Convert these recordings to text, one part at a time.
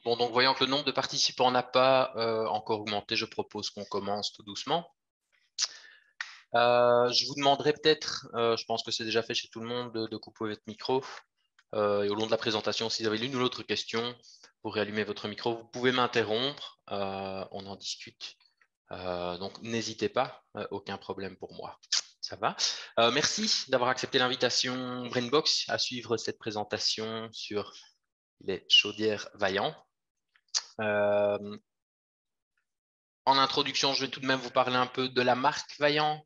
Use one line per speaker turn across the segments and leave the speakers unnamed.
Bon, donc voyant que le nombre de participants n'a pas encore augmenté, je propose qu'on commence tout doucement. Je vous demanderai peut-être, je pense que c'est déjà fait chez tout le monde, de couper votre micro. Et au long de la présentation, si vous avez l'une ou l'autre question, vous réallumez votre micro. Vous pouvez m'interrompre, on en discute. Donc, n'hésitez pas, aucun problème pour moi. Ça va. Merci d'avoir accepté l'invitation Brainbox à suivre cette présentation sur les chaudières Vaillant. En introduction, je vais tout de même vous parler un peu de la marque Vaillant,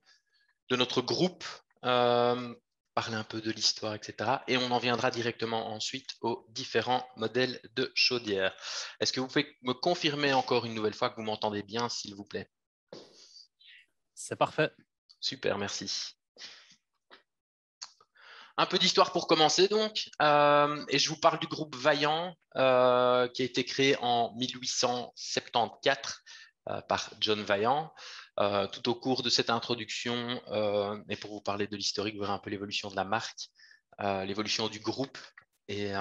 de notre groupe, parler un peu de l'histoire, etc. Et on en viendra directement ensuite aux différents modèles de chaudières. Est-ce que vous pouvez me confirmer encore une nouvelle fois que vous m'entendez bien, s'il vous plaît?
C'est parfait.
Super, merci. Un peu d'histoire pour commencer donc, et je vous parle du groupe Vaillant qui a été créé en 1874 par John Vaillant. Tout au cours de cette introduction, et pour vous parler de l'historique, vous verrez un peu l'évolution de la marque, l'évolution du groupe et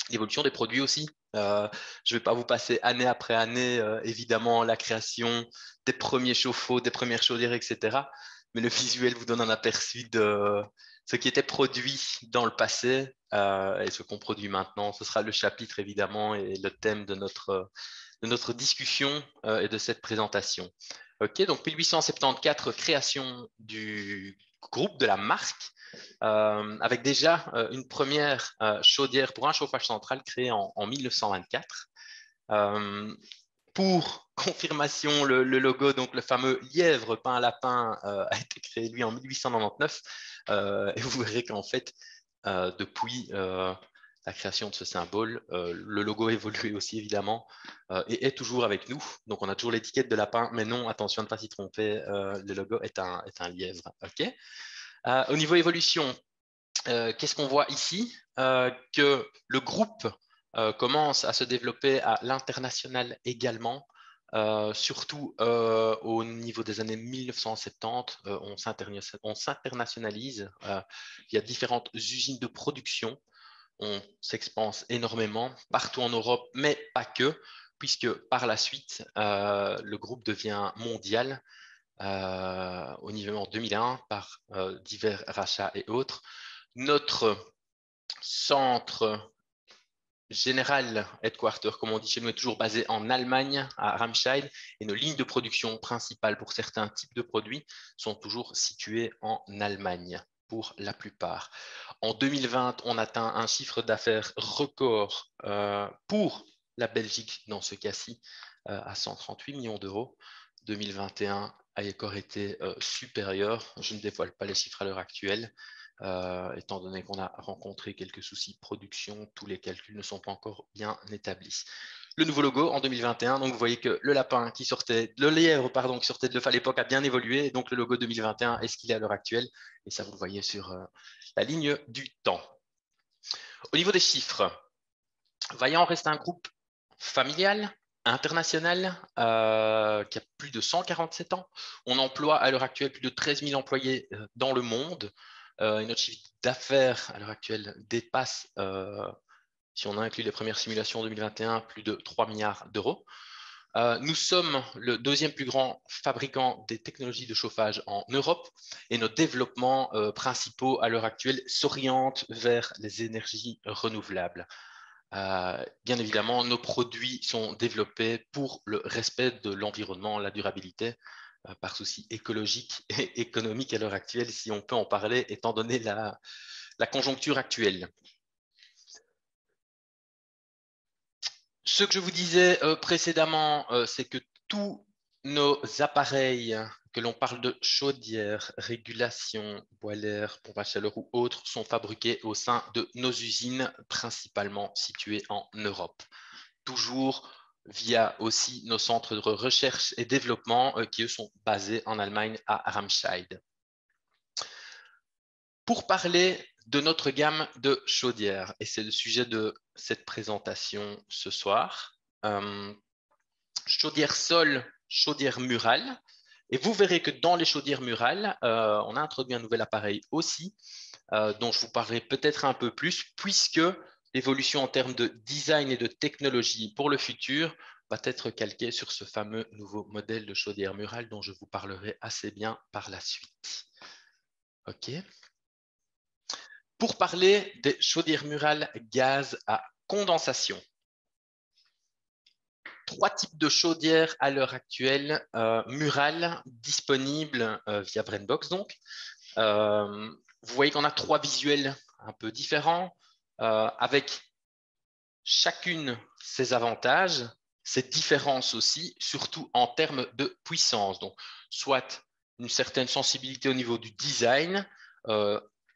l'évolution des produits aussi. Je ne vais pas vous passer année après année, évidemment, la création des premiers chauffe-eau, des premières chaudières, etc. Mais le visuel vous donne un aperçu de ce qui était produit dans le passé et ce qu'on produit maintenant. Ce sera le chapitre, évidemment, et le thème de notre discussion et de cette présentation. OK, donc 1874, création du groupe, de la marque, avec déjà une première chaudière pour un chauffage central créée en 1924. Pour confirmation, le logo, donc le fameux lièvre peint à lapin, a été créé lui en 1899. Et vous verrez qu'en fait, depuis la création de ce symbole, le logo a évolué aussi évidemment et est toujours avec nous. Donc on a toujours l'étiquette de lapin, mais non, attention à ne pas s'y tromper, le logo est un lièvre. OK. Au niveau évolution, qu'est-ce qu'on voit ici? Que le groupe commence à se développer à l'international également, surtout au niveau des années 1970. On s'internationalise. Il y a différentes usines de production. On s'expanse énormément partout en Europe, mais pas que, puisque par la suite, le groupe devient mondial au niveau en 2001 par divers rachats et autres. Notre centre général, headquarter, comme on dit chez nous, est toujours basé en Allemagne, à Ramscheid, et nos lignes de production principales pour certains types de produits sont toujours situées en Allemagne, pour la plupart. En 2020, on atteint un chiffre d'affaires record pour la Belgique, dans ce cas-ci, à 138 millions d'euros. 2021 a encore été supérieur. Je ne dévoile pas les chiffres à l'heure actuelle. Étant donné qu'on a rencontré quelques soucis de production, tous les calculs ne sont pas encore bien établis. Le nouveau logo en 2021, donc vous voyez que le lapin qui sortait, le lièvre pardon, qui sortait de l'œuf à l'époque a bien évolué, donc le logo 2021 est ce qu'il est à l'heure actuelle, et ça vous le voyez sur la ligne du temps. Au niveau des chiffres, Vaillant reste un groupe familial, international, qui a plus de 147 ans. On emploie à l'heure actuelle plus de 13 000 employés dans le monde. Et notre chiffre d'affaires à l'heure actuelle dépasse, si on inclut les premières simulations en 2021, plus de 3 milliards d'euros. Nous sommes le deuxième plus grand fabricant des technologies de chauffage en Europe et nos développements principaux à l'heure actuelle s'orientent vers les énergies renouvelables. Bien évidemment, nos produits sont développés pour le respect de l'environnement, la durabilité, par souci écologique et économique à l'heure actuelle, si on peut en parler, étant donné la conjoncture actuelle. Ce que je vous disais précédemment, c'est que tous nos appareils, que l'on parle de chaudière, régulation, boiler, pompe à chaleur ou autres, sont fabriqués au sein de nos usines, principalement situées en Europe. Toujours via aussi nos centres de recherche et développement qui, eux, sont basés en Allemagne à Ramscheid. Pour parler de notre gamme de chaudières, et c'est le sujet de cette présentation ce soir, chaudière sol, chaudière murale, et vous verrez que dans les chaudières murales, on a introduit un nouvel appareil aussi, dont je vous parlerai peut-être un peu plus, puisque l'évolution en termes de design et de technologie pour le futur va être calquée sur ce fameux nouveau modèle de chaudière murale dont je vous parlerai assez bien par la suite. OK. Pour parler des chaudières murales gaz à condensation. 3 types de chaudières à l'heure actuelle murales disponibles via BrainBox donc. Vous voyez qu'on a 3 visuels un peu différents avec chacune ses avantages, ses différences aussi, surtout en termes de puissance. Donc, soit une certaine sensibilité au niveau du design,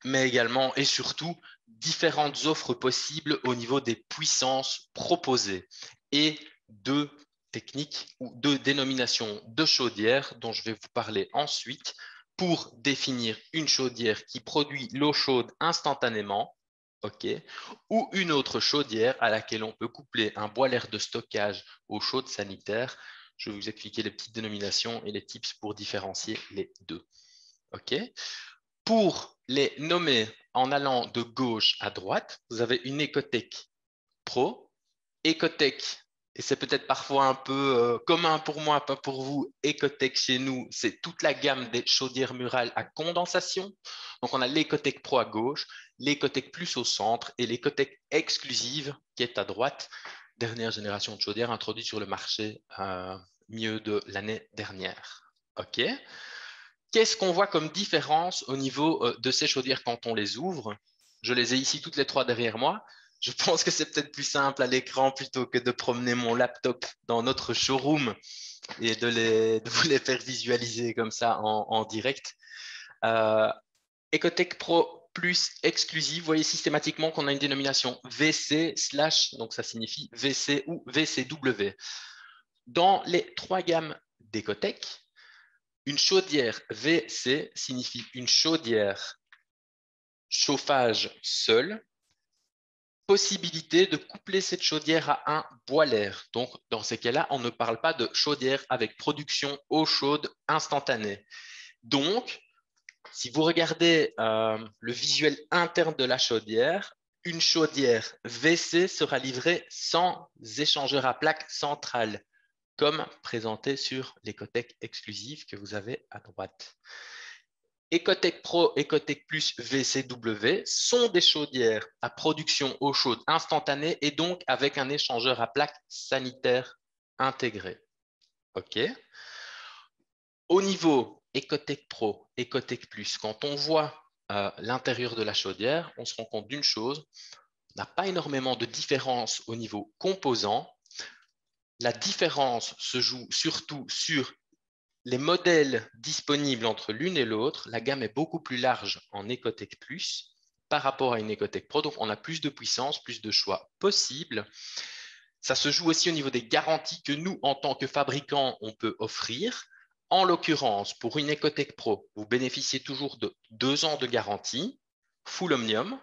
mais également et surtout différentes offres possibles au niveau des puissances proposées et deux techniques ou deux dénominations de chaudières dont je vais vous parler ensuite pour définir une chaudière qui produit l'eau chaude instantanément, ou une autre chaudière à laquelle on peut coupler un boiler de stockage eau chaude sanitaire. Je vais vous expliquer les petites dénominations et les tips pour différencier les deux. Pour les nommer en allant de gauche à droite, vous avez une Ecotech Pro, Ecotech, et c'est peut-être parfois un peu commun pour moi, pas pour vous, Ecotech chez nous, c'est toute la gamme des chaudières murales à condensation. Donc on a l'Ecotech Pro à gauche, l'Ecotech Plus au centre et l'Ecotech Exclusive qui est à droite, dernière génération de chaudières introduite sur le marché milieu de l'année dernière. OK. Qu'est-ce qu'on voit comme différence au niveau de ces chaudières quand on les ouvre? Je les ai ici toutes les 3 derrière moi. Je pense que c'est peut-être plus simple à l'écran plutôt que de promener mon laptop dans notre showroom et de vous les faire visualiser comme ça en direct. Ecotech Pro Plus exclusive, vous voyez systématiquement qu'on a une dénomination VC/, donc ça signifie VC ou VCW. Dans les 3 gammes d'Ecotech, une chaudière VC signifie une chaudière chauffage seul, possibilité de coupler cette chaudière à un boiler. Donc, dans ces cas-là, on ne parle pas de chaudière avec production eau chaude instantanée. Donc, si vous regardez le visuel interne de la chaudière, une chaudière VC sera livrée sans échangeur à plaque centrale, comme présenté sur l'Ecotech exclusive que vous avez à droite. Ecotech Pro, Ecotech Plus, VCW sont des chaudières à production eau chaude instantanée et donc avec un échangeur à plaque sanitaire intégré. OK. Au niveau Ecotech Pro, Ecotech Plus, quand on voit l'intérieur de la chaudière, on se rend compte d'une chose, on n'a pas énormément de différence au niveau composants. La différence se joue surtout sur les modèles disponibles entre l'une et l'autre. La gamme est beaucoup plus large en Ecotech Plus par rapport à une Ecotech Pro. Donc, on a plus de puissance, plus de choix possibles. Ça se joue aussi au niveau des garanties que nous, en tant que fabricants, on peut offrir. En l'occurrence, pour une Ecotech Pro, vous bénéficiez toujours de 2 ans de garantie, full omnium.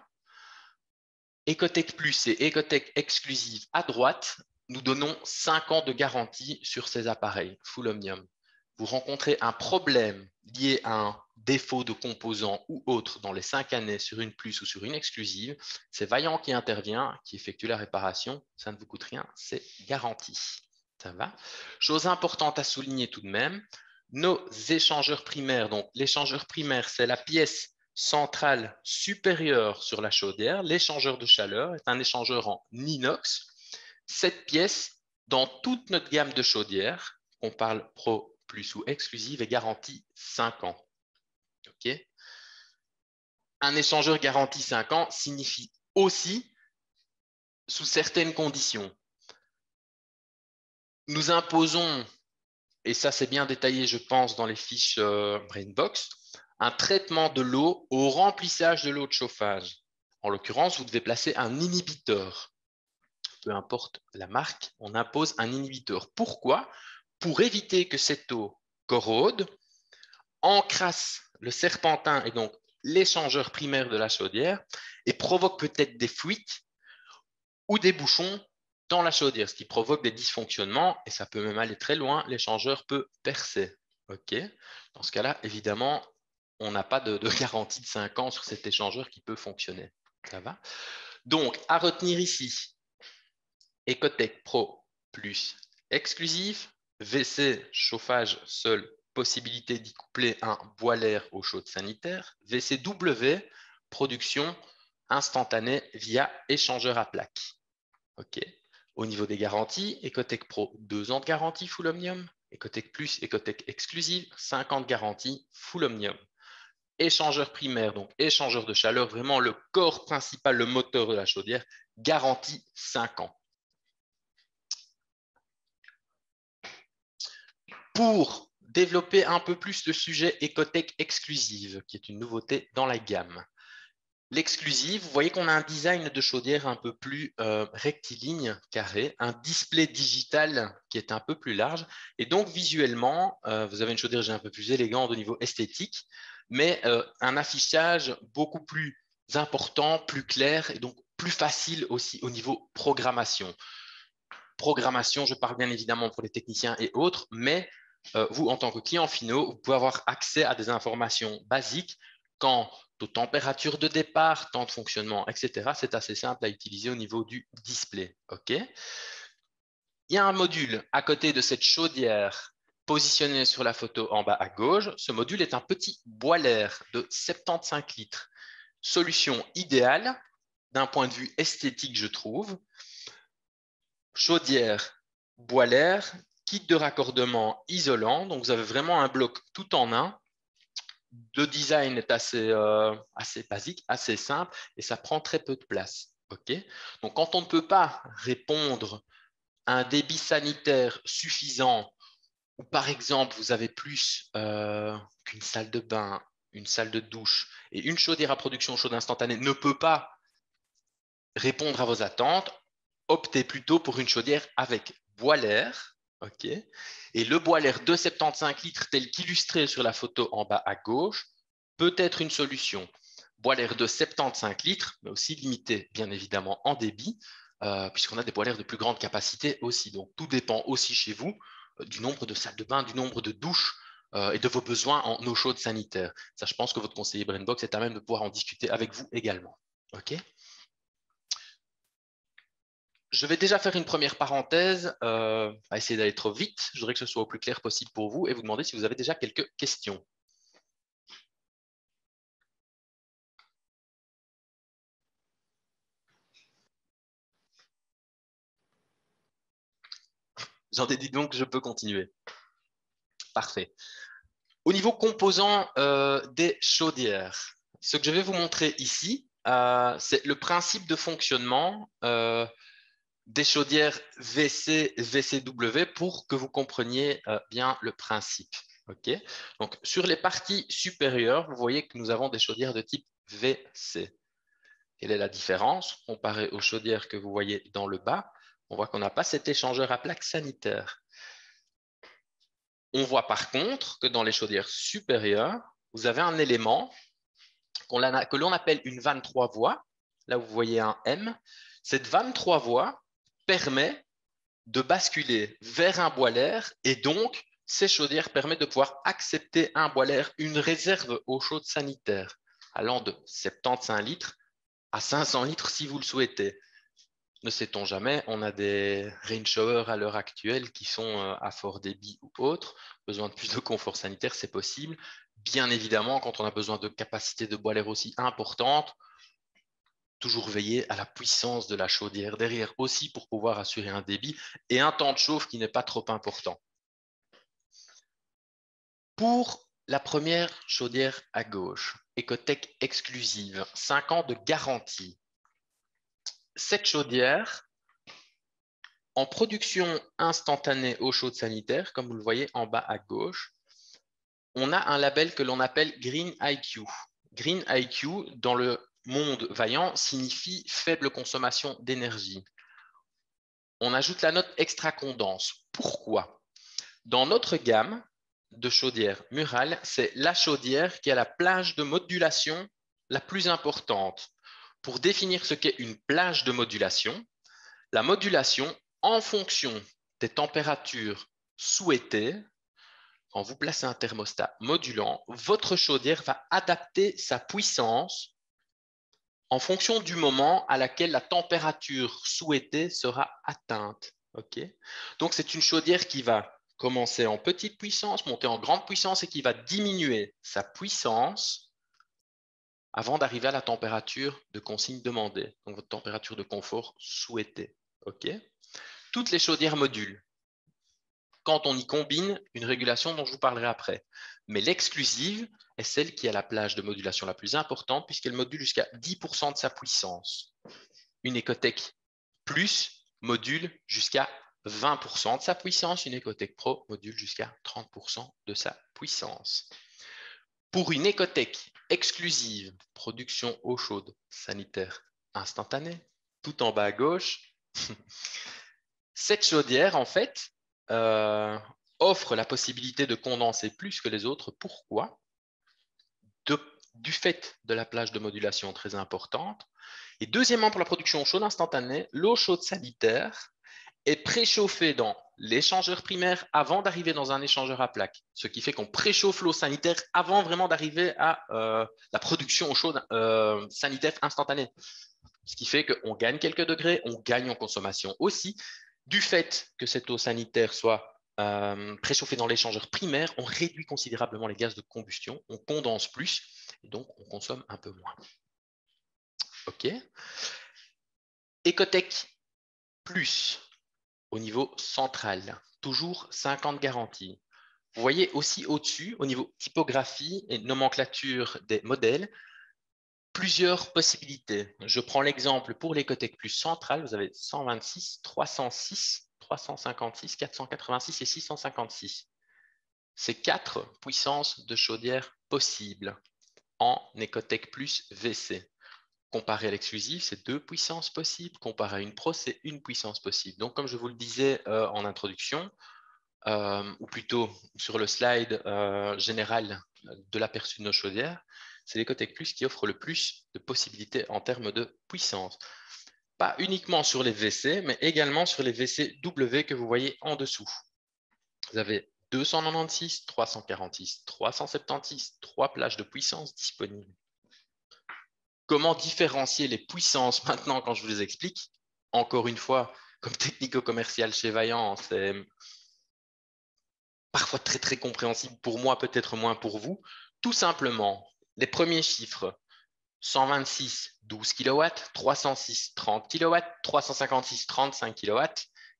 Ecotech Plus et Ecotech Exclusive à droite, nous donnons 5 ans de garantie sur ces appareils, full omnium. Vous rencontrez un problème lié à un défaut de composant ou autre dans les 5 années sur une plus ou sur une exclusive, c'est Vaillant qui intervient, qui effectue la réparation. Ça ne vous coûte rien, c'est garanti. Ça va? Chose importante à souligner tout de même, nos échangeurs primaires. Donc, l'échangeur primaire, c'est la pièce centrale supérieure sur la chaudière. L'échangeur de chaleur est un échangeur en inox. Cette pièce, dans toute notre gamme de chaudières, on parle Pro, Plus ou Exclusive, est garantie 5 ans. Okay. Un échangeur garanti 5 ans signifie aussi, sous certaines conditions, nous imposons, et ça c'est bien détaillé je pense dans les fiches BrainBox, un traitement de l'eau au remplissage de l'eau de chauffage. En l'occurrence, vous devez placer un inhibiteur. Peu importe la marque, on impose un inhibiteur. Pourquoi? Pour éviter que cette eau corrode, encrasse le serpentin et donc l'échangeur primaire de la chaudière et provoque peut-être des fuites ou des bouchons dans la chaudière, ce qui provoque des dysfonctionnements et ça peut même aller très loin, l'échangeur peut percer. Okay. Dans ce cas-là, évidemment, on n'a pas de garantie de 5 ans sur cet échangeur qui peut fonctionner. Ça va? Donc, à retenir ici, Ecotech Pro plus exclusif, WC chauffage seul, possibilité d'y coupler un boiler eau chaude sanitaire, WCW production instantanée via échangeur à plaques. OK. Au niveau des garanties, Ecotech Pro 2 ans de garantie full omnium, Ecotech Plus, Ecotech exclusive 5 ans de garantie full omnium. Échangeur primaire, donc échangeur de chaleur, vraiment le corps principal, le moteur de la chaudière, garantie 5 ans. Pour développer un peu plus le sujet Ecotech exclusive, qui est une nouveauté dans la gamme. L'exclusive, vous voyez qu'on a un design de chaudière un peu plus rectiligne, carré, un display digital qui est un peu plus large. Et donc, visuellement, vous avez une chaudière un peu plus élégante au niveau esthétique, mais un affichage beaucoup plus important, plus clair et donc plus facile aussi au niveau programmation. Programmation, je parle bien évidemment pour les techniciens et autres, mais vous, en tant que client finaux, vous pouvez avoir accès à des informations basiques quant aux températures de départ, temps de fonctionnement, etc. C'est assez simple à utiliser au niveau du display. OK. Il y a un module à côté de cette chaudière positionné sur la photo en bas à gauche. Ce module est un petit boiler de 75 litres. Solution idéale d'un point de vue esthétique, je trouve. Chaudière, boiler, kit de raccordement isolant. Donc, vous avez vraiment un bloc tout en un. Le design est assez basique, assez simple et ça prend très peu de place. Okay. Donc, quand on ne peut pas répondre à un débit sanitaire suffisant ou par exemple, vous avez plus qu'une salle de bain, une salle de douche et une chaudière à production chaude instantanée ne peut pas répondre à vos attentes, optez plutôt pour une chaudière avec boiler. Okay. Et le boiler de 75 litres tel qu'illustré sur la photo en bas à gauche peut être une solution. Boiler de 75 litres, mais aussi limité bien évidemment en débit, puisqu'on a des boilers de plus grande capacité aussi. Donc tout dépend aussi chez vous du nombre de salles de bain, du nombre de douches et de vos besoins en eau chaude sanitaire. Ça, je pense que votre conseiller Brainbox est à même de pouvoir en discuter avec vous également. OK. Je vais déjà faire une première parenthèse, à essayer d'aller trop vite. Je voudrais que ce soit au plus clair possible pour vous et vous demander si vous avez déjà quelques questions. J'en ai dit donc que je peux continuer. Parfait. Au niveau composants des chaudières, ce que je vais vous montrer ici, c'est le principe de fonctionnement des chaudières WC, WCW pour que vous compreniez bien le principe. Okay. Donc, sur les parties supérieures, vous voyez que nous avons des chaudières de type WC. Quelle est la différence comparée aux chaudières que vous voyez dans le bas? On voit qu'on n'a pas cet échangeur à plaques sanitaire. On voit par contre que dans les chaudières supérieures, vous avez un élément que l'on appelle une vanne 3 voies. Là, vous voyez un M. Cette vanne 3 voies permet de basculer vers un boiler et donc, ces chaudières permettent de pouvoir accepter un boiler, une réserve eau chaude sanitaire allant de 75 litres à 500 litres si vous le souhaitez. Ne sait-on jamais, on a des rain showers à l'heure actuelle qui sont à fort débit ou autre. Besoin de plus de confort sanitaire, c'est possible. Bien évidemment, quand on a besoin de capacité de boiler aussi importante, toujours veiller à la puissance de la chaudière derrière aussi pour pouvoir assurer un débit et un temps de chauffe qui n'est pas trop important. Pour la première chaudière à gauche, Ecotech exclusive, 5 ans de garantie. Cette chaudière, en production instantanée eau chaude sanitaire, comme vous le voyez en bas à gauche, on a un label que l'on appelle Green IQ. Green IQ, dans le monde vaillant, signifie faible consommation d'énergie. On ajoute la note extra condense. Pourquoi? Dans notre gamme de chaudières murales, c'est la chaudière qui a la plage de modulation la plus importante. Pour définir ce qu'est une plage de modulation, la modulation, en fonction des températures souhaitées, quand vous placez un thermostat modulant, votre chaudière va adapter sa puissance en fonction du moment à laquelle la température souhaitée sera atteinte. Okay. Donc, c'est une chaudière qui va commencer en petite puissance, monter en grande puissance et qui va diminuer sa puissance avant d'arriver à la température de consigne demandée, donc votre température de confort souhaitée. Okay. Toutes les chaudières modulent quand on y combine une régulation dont je vous parlerai après. Mais l'exclusive est celle qui a la plage de modulation la plus importante puisqu'elle module jusqu'à 10% de sa puissance. Une Ecotech Plus module jusqu'à 20% de sa puissance. Une Ecotech Pro module jusqu'à 30% de sa puissance. Pour une Ecotech exclusive, production eau chaude sanitaire instantanée, tout en bas à gauche, cette chaudière, en fait, offre la possibilité de condenser plus que les autres. Pourquoi? Du fait de la plage de modulation très importante. Et deuxièmement, pour la production chaude instantanée, l'eau chaude sanitaire est préchauffée dans l'échangeur primaire avant d'arriver dans un échangeur à plaques. Ce qui fait qu'on préchauffe l'eau sanitaire avant vraiment d'arriver à la production chaude sanitaire instantanée. Ce qui fait qu'on gagne quelques degrés, on gagne en consommation aussi. Du fait que cette eau sanitaire soit préchauffée dans l'échangeur primaire, on réduit considérablement les gaz de combustion, on condense plus et donc on consomme un peu moins. OK. Ecotech Plus au niveau central, toujours 50 garanties. Vous voyez aussi au-dessus, au niveau typographie et nomenclature des modèles, plusieurs possibilités. Je prends l'exemple pour l'Ecotech Plus central, vous avez 126, 306, 356, 486 et 656. C'est 4 puissances de chaudière possibles en Ecotech Plus VC. Comparé à l'exclusif, c'est 2 puissances possibles. Comparé à une Pro, c'est 1 puissance possible. Donc, comme je vous le disais en introduction, ou plutôt sur le slide général de l'aperçu de nos chaudières, c'est l'Ecotech Plus qui offre le plus de possibilités en termes de puissance. Pas uniquement sur les WC, mais également sur les WC W que vous voyez en dessous. Vous avez 296, 346, 376, 3 plages de puissance disponibles. Comment différencier les puissances maintenant quand je vous les explique? Encore une fois, comme technico-commercial chez Vaillant, c'est parfois très, très compréhensible pour moi, peut-être moins pour vous. Tout simplement, les premiers chiffres, 126, 12 kW, 306, 30 kW, 356, 35 kW,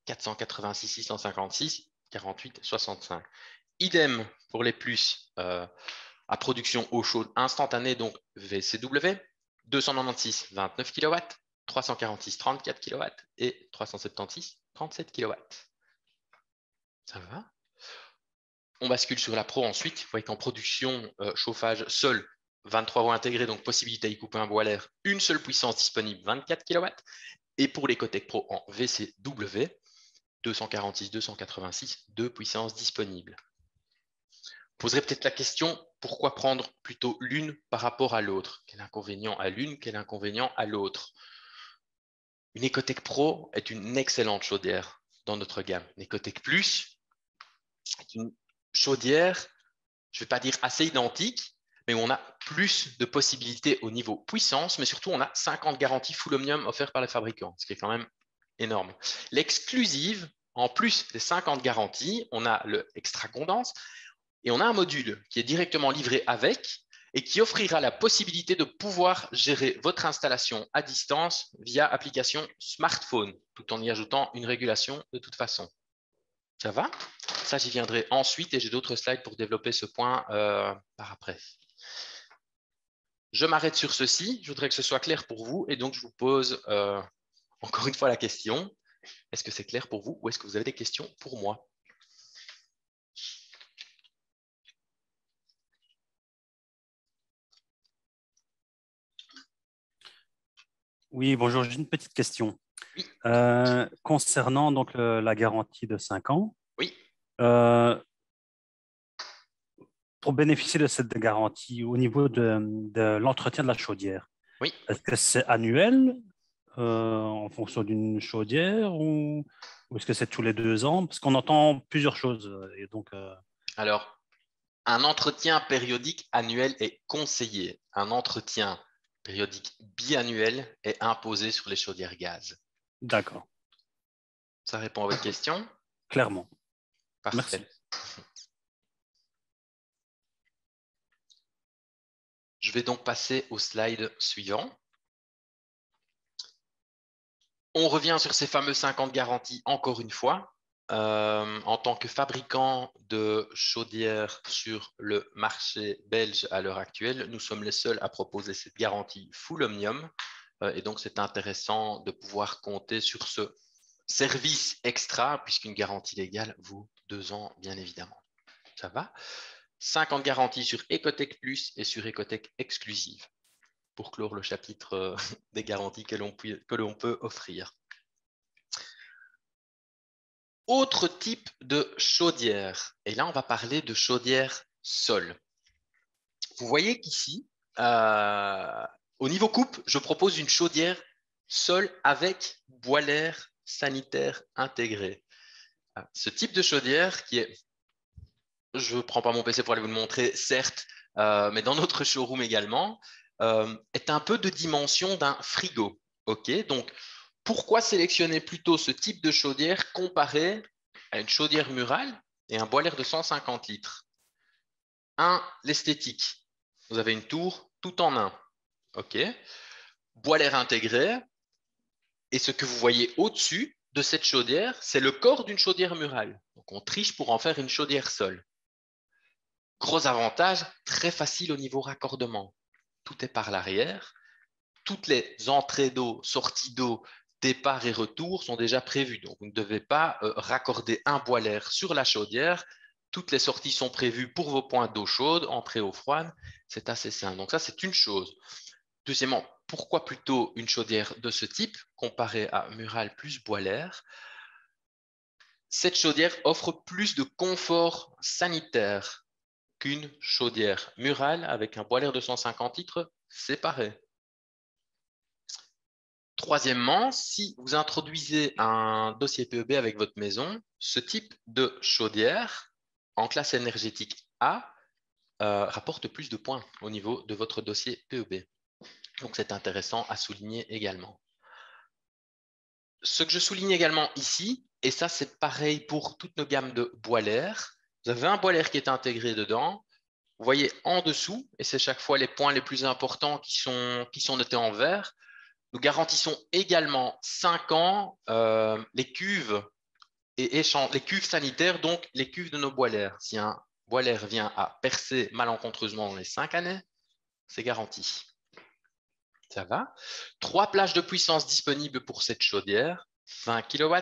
486, 656, 48, 65. Idem pour les plus à production eau chaude instantanée, donc VCW, 296, 29 kW, 346, 34 kW et 376, 37 kW. Ça va? On bascule sur la Pro ensuite. Vous voyez qu'en production chauffage seul, 23 roues intégrées, donc possibilité d'y couper un bois à l'air, une seule puissance disponible, 24 kW. Et pour l'Ecotech Pro en VCW, 246, 286, 2 puissances disponibles. Vous poserez peut-être la question, pourquoi prendre plutôt l'une par rapport à l'autre? Quel inconvénient à l'une, quel inconvénient à l'autre? Une Ecotech Pro est une excellente chaudière dans notre gamme. Une Ecotech Plus est une chaudière, je ne vais pas dire assez identique, mais où on a plus de possibilités au niveau puissance, mais surtout on a 50 garanties full omnium offertes par les fabricants, ce qui est quand même énorme. L'exclusive, en plus des 50 garanties, on a le extra condense et on a un module qui est directement livré avec et qui offrira la possibilité de pouvoir gérer votre installation à distance via application smartphone, tout en y ajoutant une régulation de toute façon. Ça va? Ça, j'y viendrai ensuite et j'ai d'autres slides pour développer ce point par après. Je m'arrête sur ceci. Je voudrais que ce soit clair pour vous et donc je vous pose encore une fois la question. Est-ce que c'est clair pour vous ou est-ce que vous avez des questions pour moi?
Oui, bonjour, j'ai une petite question.
Oui.
Concernant donc la garantie de 5 ans,
Oui.
Pour bénéficier de cette garantie au niveau de l'entretien de la chaudière,
Oui.
est-ce que c'est annuel en fonction d'une chaudière ou est-ce que c'est tous les 2 ans? Parce qu'on entend plusieurs choses. Et donc,
Alors, un entretien périodique annuel est conseillé. Un entretien périodique biannuel est imposé sur les chaudières gaz.
D'accord.
Ça répond à votre question?
Clairement.
Parfait.
Merci.
Je vais donc passer au slide suivant. On revient sur ces fameux 5 ans de garantie encore une fois. En tant que fabricant de chaudières sur le marché belge à l'heure actuelle, nous sommes les seuls à proposer cette garantie full omnium. Et donc, c'est intéressant de pouvoir compter sur ce service extra, puisqu'une garantie légale vaut 2 ans, bien évidemment. Ça va? 5 ans de garantie sur Ecotech Plus et sur Ecotech Exclusive, pour clore le chapitre des garanties que l'on peut offrir. Autre type de chaudière, et là on va parler de chaudière sol. Vous voyez qu'ici, au niveau coupe, je propose une chaudière sol avec boiler sanitaire intégré. Ce type de chaudière qui est, je ne prends pas mon PC pour aller vous le montrer, certes, mais dans notre showroom également, est un peu de dimension d'un frigo. Ok, donc pourquoi sélectionner plutôt ce type de chaudière comparé à une chaudière murale et un boiler de 150 litres? L'esthétique. Vous avez une tour tout en un. Ok. Boiler intégré. Et ce que vous voyez au-dessus de cette chaudière, c'est le corps d'une chaudière murale. Donc on triche pour en faire une chaudière sol. Gros avantage, très facile au niveau raccordement. Tout est par l'arrière. Toutes les entrées d'eau, sorties d'eau, départ et retour sont déjà prévues. Donc, vous ne devez pas raccorder un boiler sur la chaudière. Toutes les sorties sont prévues pour vos points d'eau chaude, entrée eau froide. C'est assez simple. Donc, ça, c'est une chose. Deuxièmement, pourquoi plutôt une chaudière de ce type comparée à murale plus boiler? Cette chaudière offre plus de confort sanitaire qu'une chaudière murale avec un boiler de 150 litres séparé. Troisièmement, si vous introduisez un dossier PEB avec votre maison, ce type de chaudière en classe énergétique A rapporte plus de points au niveau de votre dossier PEB. Donc, c'est intéressant à souligner également. Ce que je souligne également ici, et ça, c'est pareil pour toutes nos gammes de boilers. Vous avez un boiler qui est intégré dedans. Vous voyez en dessous, et c'est chaque fois les points les plus importants qui sont notés en vert. Nous garantissons également 5 ans les cuves et les cuves sanitaires, donc les cuves de nos boilers. Si un boiler vient à percer malencontreusement dans les 5 années, c'est garanti. Ça va? 3 plages de puissance disponibles pour cette chaudière, 20 kW,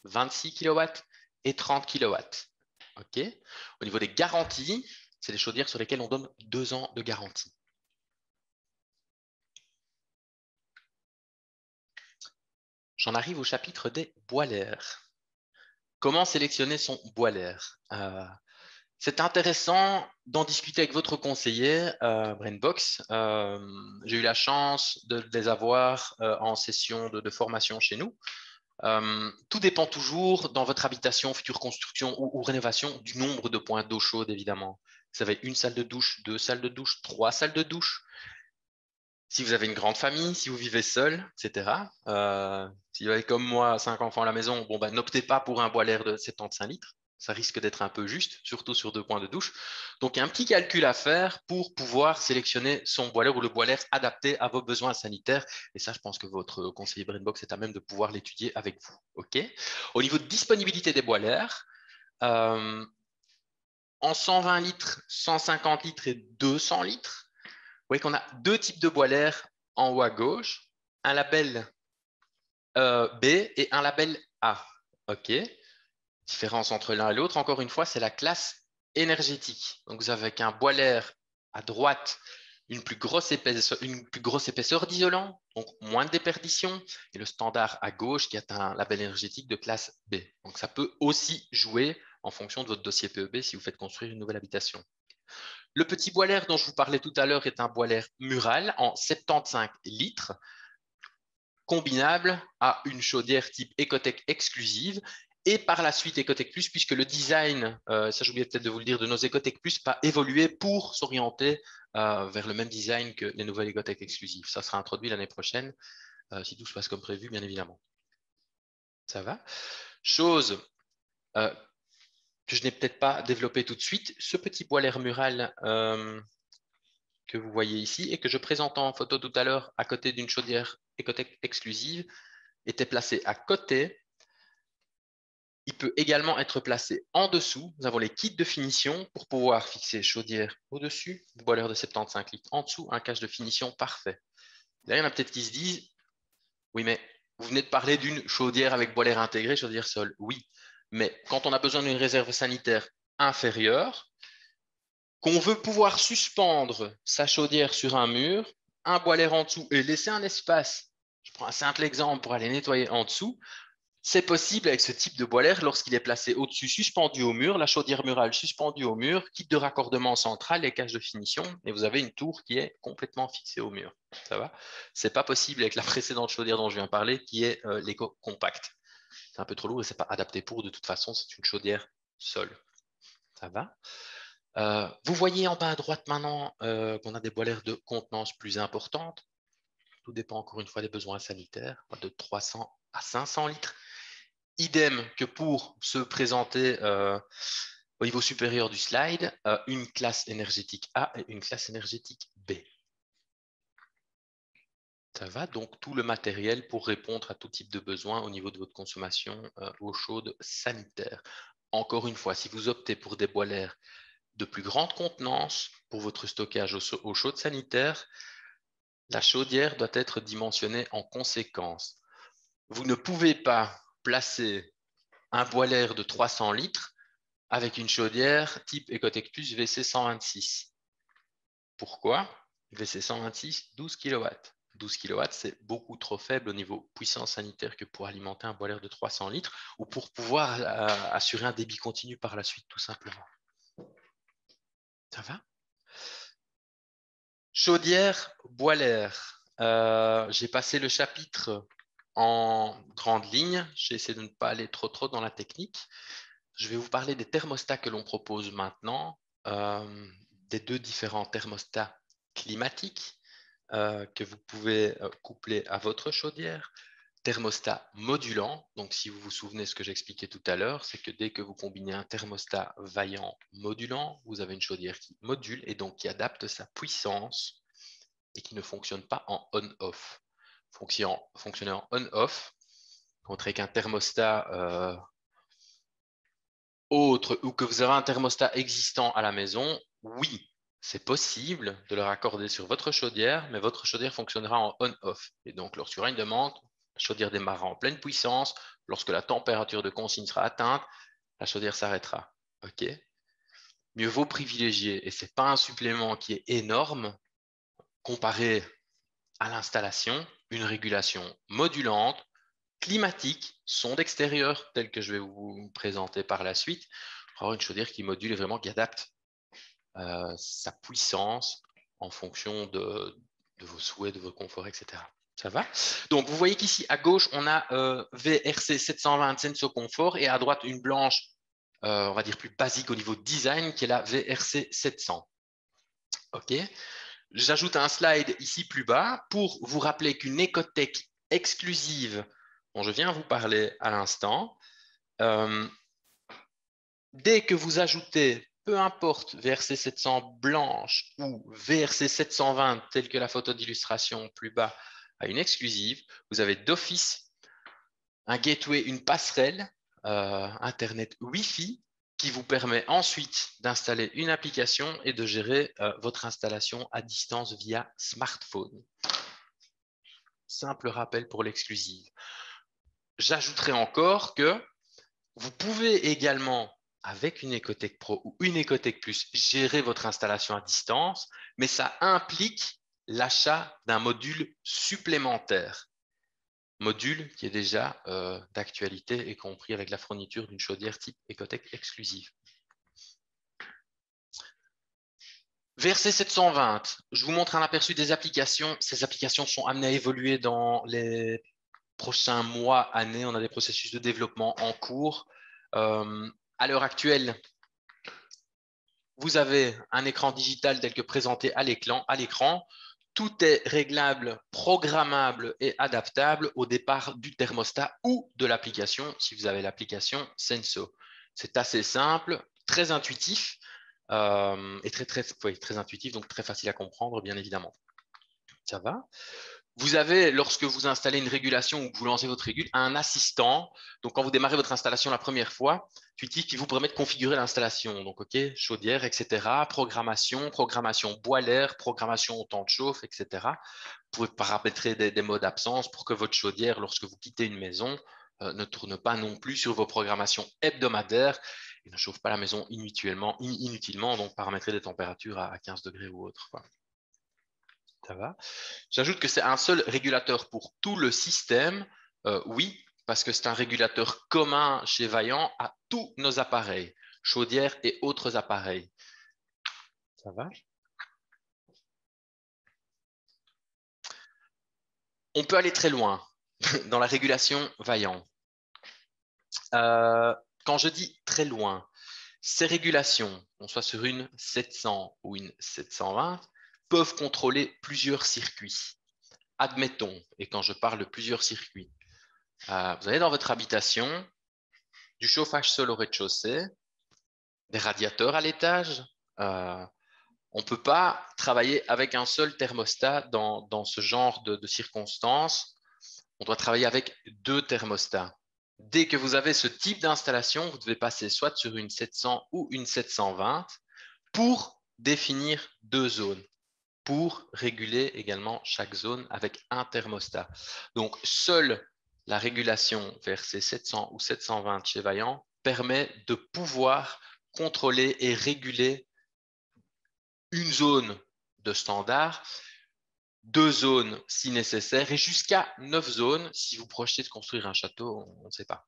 26 kW et 30 kW. Okay. Au niveau des garanties, c'est les chaudières sur lesquelles on donne 2 ans de garantie. J'en arrive au chapitre des boilers. Comment sélectionner son boiler? C'est intéressant d'en discuter avec votre conseiller, Brainbox. J'ai eu la chance de les avoir en session de formation chez nous. Tout dépend toujours dans votre habitation, future construction ou rénovation du nombre de points d'eau chaude, évidemment. Vous avez une salle de douche, 2 salles de douche, 3 salles de douche. Si vous avez une grande famille, si vous vivez seul, etc. Si vous avez comme moi 5 enfants à la maison, bon, n'optez pas pour un boiler de 75 litres. Ça risque d'être un peu juste, surtout sur 2 points de douche. Donc, il y a un petit calcul à faire pour pouvoir sélectionner son boiler ou le boiler adapté à vos besoins sanitaires. Et ça, je pense que votre conseiller Brainbox est à même de pouvoir l'étudier avec vous. Okay. Au niveau de disponibilité des boilers, en 120 litres, 150 litres et 200 litres, vous voyez qu'on a 2 types de boilers en haut à gauche, un label B et un label A. OK. Différence entre l'un et l'autre, encore une fois, c'est la classe énergétique. Donc, vous avez avec un boiler à droite une plus grosse épaisseur d'isolant, donc moins de déperdition, et le standard à gauche qui est un label énergétique de classe B. Donc, ça peut aussi jouer en fonction de votre dossier PEB si vous faites construire une nouvelle habitation. Le petit boiler dont je vous parlais tout à l'heure est un boiler mural en 75 litres, combinable à une chaudière type Ecotech exclusive. Et par la suite, Ecotech Plus, puisque le design, ça j'oubliais peut-être de vous le dire, de nos Ecotech Plus va évoluer pour s'orienter vers le même design que les nouvelles Ecotech exclusives. Ça sera introduit l'année prochaine, si tout se passe comme prévu, bien évidemment. Ça va? Chose que je n'ai peut-être pas développée tout de suite, ce petit boiler mural que vous voyez ici et que je présente en photo tout à l'heure à côté d'une chaudière Ecotech exclusive était placé à côté. Il peut également être placé en dessous. Nous avons les kits de finition pour pouvoir fixer chaudière au-dessus, boiler de 75 litres en dessous, un cache de finition parfait. Là, il y en a peut-être qui se disent, oui, mais vous venez de parler d'une chaudière avec boiler intégré, chaudière sol. Oui, mais quand on a besoin d'une réserve sanitaire inférieure, qu'on veut pouvoir suspendre sa chaudière sur un mur, un boiler en dessous et laisser un espace, je prends un simple exemple pour aller nettoyer en dessous, c'est possible avec ce type de boiler lorsqu'il est placé au-dessus, suspendu au mur, la chaudière murale suspendue au mur, kit de raccordement central et cache de finition, et vous avez une tour qui est complètement fixée au mur. Ça va? C'est pas possible avec la précédente chaudière dont je viens de parler, qui est l'Eco Compact. C'est un peu trop lourd et c'est pas adapté pour. De toute façon, c'est une chaudière sol. Ça va? Vous voyez en bas à droite maintenant qu'on a des boilers de contenance plus importantes. Tout dépend encore une fois des besoins sanitaires, de 300 à 500 litres. Idem que pour se présenter au niveau supérieur du slide, une classe énergétique A et une classe énergétique B. Ça va, donc tout le matériel pour répondre à tout type de besoin au niveau de votre consommation eau chaude sanitaire. Encore une fois, si vous optez pour des boilers de plus grande contenance pour votre stockage eau chaude sanitaire, la chaudière doit être dimensionnée en conséquence. Vous ne pouvez pas placer un boiler de 300 litres avec une chaudière type Ecotech Plus VC 126. Pourquoi? VC 126, 12 kW. 12 kW, c'est beaucoup trop faible au niveau puissance sanitaire que pour alimenter un boiler de 300 litres ou pour pouvoir assurer un débit continu par la suite, tout simplement. Ça va? Chaudière, boiler. J'ai passé le chapitre en grande ligne. J'ai essayé de ne pas aller trop dans la technique. Je vais vous parler des thermostats que l'on propose maintenant, des deux différents thermostats climatiques que vous pouvez coupler à votre chaudière. Thermostat modulant, donc si vous vous souvenez ce que j'expliquais tout à l'heure, c'est que dès que vous combinez un thermostat vaillant modulant, vous avez une chaudière qui module et donc qui adapte sa puissance et qui ne fonctionne pas en on-off. Fonctionner en on-off, contre qu'un thermostat autre ou que vous avez un thermostat existant à la maison, oui, c'est possible de le raccorder sur votre chaudière, mais votre chaudière fonctionnera en on-off. Et donc, lorsqu'il y aura une demande, la chaudière démarrera en pleine puissance. Lorsque la température de consigne sera atteinte, la chaudière s'arrêtera. OK? Mieux vaut privilégier, et ce n'est pas un supplément qui est énorme, comparé à l'installation, une régulation modulante, climatique, son d'extérieur, tel que je vais vous présenter par la suite, pour avoir une chaudière qui module et vraiment qui adapte sa puissance en fonction de vos souhaits, de vos conforts, etc. Ça va? Donc, vous voyez qu'ici, à gauche, on a VRC 720 Senso Confort et à droite, une blanche, on va dire plus basique au niveau design, qui est la VRC 700. OK. J'ajoute un slide ici plus bas pour vous rappeler qu'une Ecotech exclusive dont je viens vous parler à l'instant, dès que vous ajoutez, peu importe VRC 700 blanche ou VRC 720 telle que la photo d'illustration plus bas à une exclusive, vous avez d'office un gateway, une passerelle Internet Wi-Fi qui vous permet ensuite d'installer une application et de gérer votre installation à distance via smartphone. Simple rappel pour l'exclusive. J'ajouterai encore que vous pouvez également, avec une Ecotech Pro ou une Ecotech Plus, gérer votre installation à distance, mais ça implique l'achat d'un module supplémentaire. Module qui est déjà d'actualité et compris avec la fourniture d'une chaudière type Ecotech exclusive. VRC 720, je vous montre un aperçu des applications. Ces applications sont amenées à évoluer dans les prochains mois, années, on a des processus de développement en cours. À l'heure actuelle, vous avez un écran digital tel que présenté à l'écran. Tout est réglable, programmable et adaptable au départ du thermostat ou de l'application, si vous avez l'application Senso. C'est assez simple, très intuitif et très intuitif, donc très facile à comprendre, bien évidemment. Ça va? Vous avez, lorsque vous installez une régulation ou que vous lancez votre régule, un assistant. Donc, quand vous démarrez votre installation la première fois, intuitif qui vous permet de configurer l'installation. Donc, OK, chaudière, etc. Programmation boiler, programmation au temps de chauffe, etc. Vous pouvez paramétrer des modes d'absence pour que votre chaudière, lorsque vous quittez une maison, ne tourne pas non plus sur vos programmations hebdomadaires et ne chauffe pas la maison inutilement. Donc, paramétrer des températures à 15 degrés ou autre, quoi. Ça va. J'ajoute que c'est un seul régulateur pour tout le système. Oui, parce que c'est un régulateur commun chez Vaillant à tous nos appareils, chaudières et autres appareils. Ça va. On peut aller très loin dans la régulation Vaillant. Quand je dis très loin, ces régulations, qu'on soit sur une 700 ou une 720, peuvent contrôler plusieurs circuits. Admettons, et quand je parle de plusieurs circuits, vous avez dans votre habitation du chauffage sol au rez-de-chaussée, des radiateurs à l'étage. On ne peut pas travailler avec un seul thermostat dans ce genre de circonstances. On doit travailler avec 2 thermostats. Dès que vous avez ce type d'installation, vous devez passer soit sur une 700 ou une 720 pour définir 2 zones, pour réguler également chaque zone avec un thermostat. Donc, seule la régulation vers ces 700 ou 720 chez Vaillant permet de pouvoir contrôler et réguler une zone de standard, 2 zones si nécessaire et jusqu'à 9 zones si vous projetez de construire un château, on ne sait pas.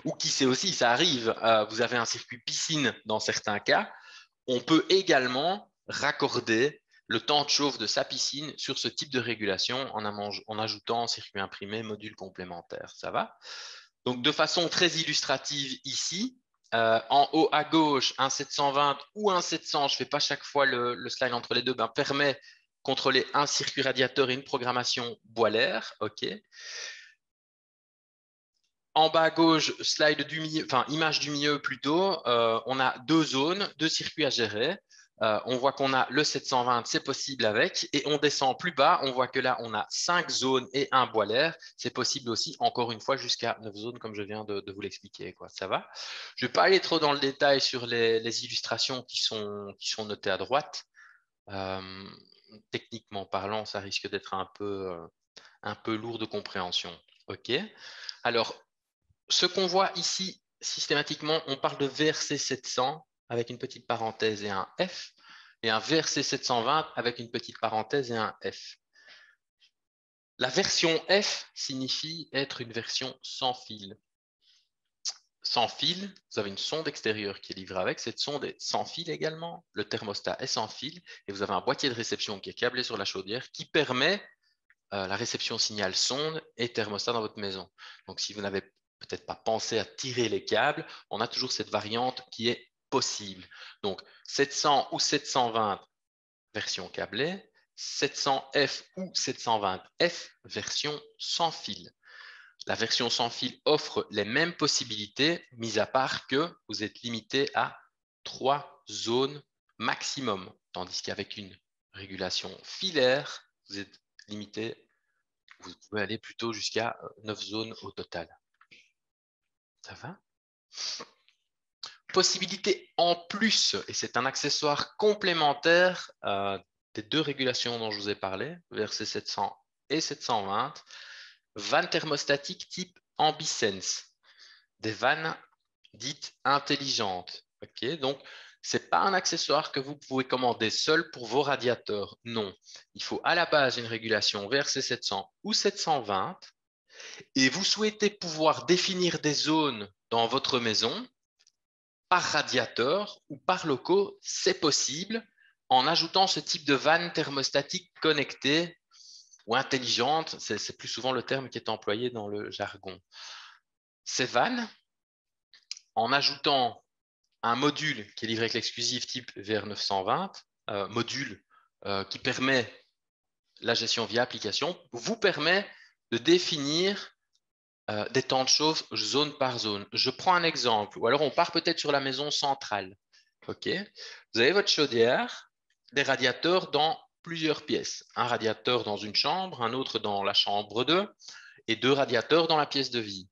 Ou qui sait aussi, ça arrive, vous avez un circuit piscine dans certains cas, on peut également raccorder le temps de chauffe de sa piscine sur ce type de régulation en ajoutant circuit imprimé, module complémentaire. Ça va? Donc, de façon très illustrative ici, en haut à gauche, un 720 ou un 700, je ne fais pas chaque fois le slide entre les deux, permet de contrôler un circuit radiateur et une programmation boiler. OK. En bas à gauche, slide du milieu, enfin image du milieu plutôt, on a 2 zones, 2 circuits à gérer. On voit qu'on a le 720, c'est possible avec, et on descend plus bas, on voit que là, on a 5 zones et un boiler. C'est possible aussi, encore une fois, jusqu'à 9 zones, comme je viens de vous l'expliquer. Ça va? Je ne vais pas aller trop dans le détail sur les illustrations qui sont notées à droite. Techniquement parlant, ça risque d'être un peu lourd de compréhension. OK. Alors, ce qu'on voit ici, systématiquement, on parle de VRC 700 avec une petite parenthèse et un F, et un VRC 720 avec une petite parenthèse et un F. La version F signifie être une version sans fil. Sans fil, vous avez une sonde extérieure qui est livrée avec. Cette sonde est sans fil également. Le thermostat est sans fil. Et vous avez un boîtier de réception qui est câblé sur la chaudière qui permet la réception signal sonde et thermostat dans votre maison. Donc, si vous n'avez peut-être pas pensé à tirer les câbles, on a toujours cette variante qui est possible. Donc, 700 ou 720 version câblée, 700F ou 720F version sans fil. La version sans fil offre les mêmes possibilités, mis à part que vous êtes limité à 3 zones maximum, tandis qu'avec une régulation filaire, vous êtes limité, vous pouvez aller plutôt jusqu'à 9 zones au total. Ça va? Possibilité en plus, et c'est un accessoire complémentaire des 2 régulations dont je vous ai parlé, VRC 700 et 720, vannes thermostatiques type Ambisense, des vannes dites intelligentes. Okay, donc, ce n'est pas un accessoire que vous pouvez commander seul pour vos radiateurs. Non, il faut à la base une régulation VRC 700 ou 720 et vous souhaitez pouvoir définir des zones dans votre maison par radiateur ou par locaux, c'est possible en ajoutant ce type de vanne thermostatique connectée ou intelligente, c'est plus souvent le terme qui est employé dans le jargon. Ces vannes, en ajoutant un module qui est livré avec l'exclusif type VR920, module qui permet la gestion via application, vous permet de définir des temps de chauffe zone par zone. Je prends un exemple, ou alors on part peut-être sur la maison centrale. Okay. Vous avez votre chaudière, des radiateurs dans plusieurs pièces. Un radiateur dans une chambre, un autre dans la chambre 2 et 2 radiateurs dans la pièce de vie.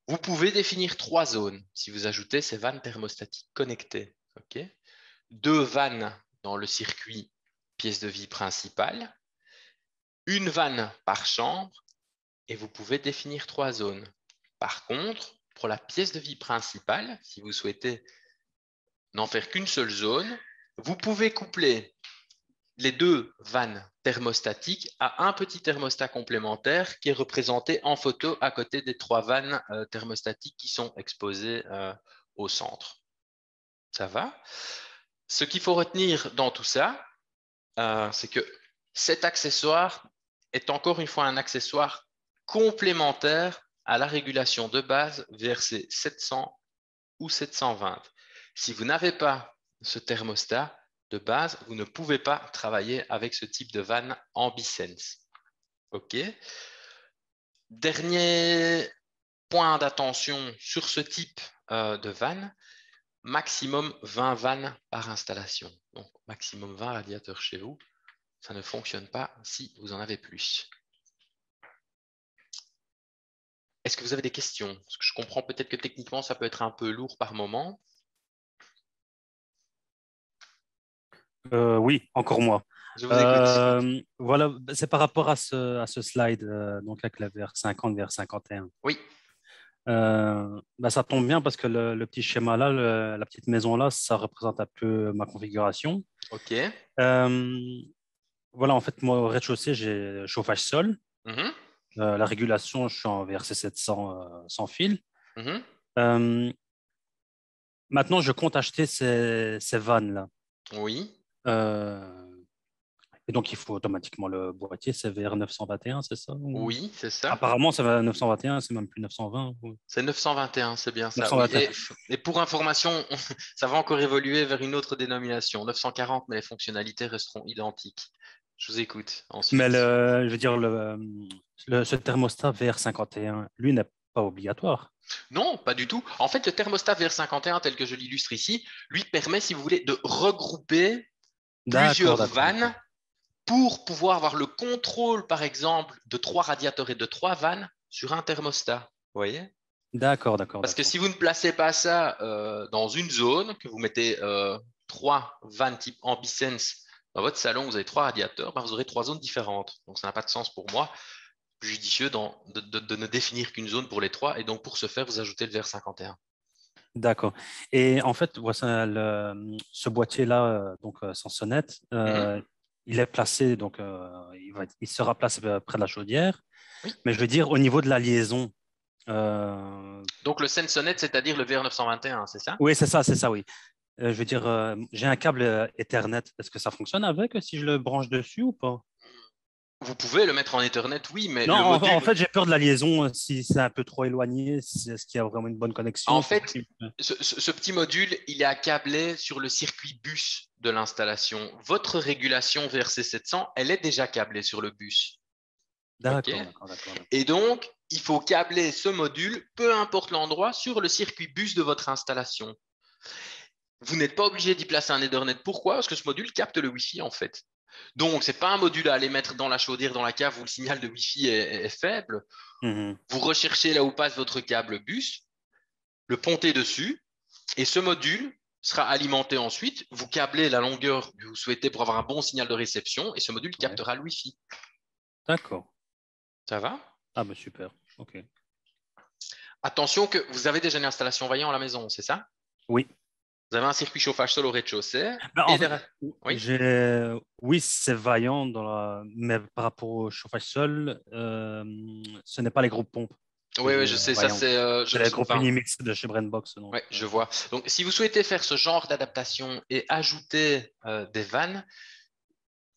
Vous pouvez définir 3 zones si vous ajoutez ces vannes thermostatiques connectées. Okay. 2 vannes dans le circuit pièce de vie principale, une vanne par chambre et vous pouvez définir 3 zones. Par contre, pour la pièce de vie principale, si vous souhaitez n'en faire qu'une seule zone, vous pouvez coupler les 2 vannes thermostatiques à un petit thermostat complémentaire qui est représenté en photo à côté des 3 vannes thermostatiques qui sont exposées au centre. Ça va? Ce qu'il faut retenir dans tout ça, c'est que cet accessoire est encore une fois un accessoire complémentaire à la régulation de base VRC 700 ou 720. Si vous n'avez pas ce thermostat de base, vous ne pouvez pas travailler avec ce type de vanne Ambisense. OK. Dernier point d'attention sur ce type de vanne, maximum 20 vannes par installation. Donc, maximum 20 radiateurs chez vous. Ça ne fonctionne pas si vous en avez plus. Est-ce que vous avez des questions? Parce que je comprends peut-être que techniquement, ça peut être un peu lourd par moment.
Oui, encore moi.
Je vous écoute.
Voilà, c'est par rapport à ce slide, donc avec la VR50, VR51.
Oui.
Ça tombe bien parce que le petit schéma là, la petite maison là, ça représente un peu ma configuration.
OK.
Voilà, en fait, moi, au rez-de-chaussée, j'ai chauffage sol.
Mhm.
La régulation, je suis en VRC 700 sans fil.
Mhm.
Maintenant, je compte acheter ces vannes-là.
Oui.
Et donc, il faut automatiquement le boîtier, c'est VR 921, c'est ça?
Oui, c'est ça.
Apparemment, c'est 921, c'est même plus 920.
C'est 921, c'est bien ça. Oui.
921.
Et pour information, ça va encore évoluer vers une autre dénomination, 940, mais les fonctionnalités resteront identiques. Je vous écoute ensuite.
Mais je veux dire, ce thermostat VR51, lui, n'est pas obligatoire.
Non, pas du tout. En fait, le thermostat VR51, tel que je l'illustre ici, lui permet, si vous voulez, de regrouper plusieurs vannes pour pouvoir avoir le contrôle, par exemple, de 3 radiateurs et de 3 vannes sur un thermostat. Vous voyez?
D'accord.
Parce que si vous ne placez pas ça dans une zone, que vous mettez 3 vannes type Ambisense dans votre salon, vous avez 3 radiateurs, vous aurez 3 zones différentes. Donc, ça n'a pas de sens pour moi. Plus judicieux de ne définir qu'une zone pour les 3. Et donc, pour ce faire, vous ajoutez le VR51.
D'accord. Et en fait, ce boîtier-là, donc sans sonnette, il est placé, donc il sera placé près de la chaudière.
Oui.
Mais je veux dire, au niveau de la liaison.
Donc, le Sensonet, c'est-à-dire le VR921, c'est ça?
Oui, c'est ça, oui. Je veux dire, j'ai un câble Ethernet. Est-ce que ça fonctionne avec si je le branche dessus ou pas?
Vous pouvez le mettre en Ethernet, oui, mais
Non,
le module…
en fait, j'ai peur de la liaison si c'est un peu trop éloigné. Est-ce qu'il y a vraiment une bonne connexion?
En fait, ce petit module, il est accablé sur le circuit bus de l'installation. Votre régulation VRC700, elle est déjà câblée sur le bus.
D'accord.
Et donc, il faut câbler ce module, peu importe l'endroit, sur le circuit bus de votre installation. Vous n'êtes pas obligé d'y placer un Ethernet. Pourquoi? Parce que ce module capte le Wi-Fi, en fait. Donc, ce n'est pas un module à aller mettre dans la chaudière, dans la cave où le signal de Wi-Fi est faible. Vous recherchez là où passe votre câble bus, le pontez dessus, et ce module sera alimenté ensuite. Vous câblez la longueur que vous souhaitez pour avoir un bon signal de réception, et ce module captera le Wi-Fi.
D'accord.
Ça va?
Ah, ben super. OK.
Attention que vous avez déjà une installation Vaillant à la maison, c'est ça?
Oui.
Vous avez un circuit chauffage sol au rez-de-chaussée.
Oui, c'est Vaillant, mais par rapport au chauffage sol, ce n'est pas les groupes pompes.
Oui, je sais, ça c'est…
les groupes Unimix de chez Brainbox.
Oui, je vois. Donc, si vous souhaitez faire ce genre d'adaptation et ajouter des vannes,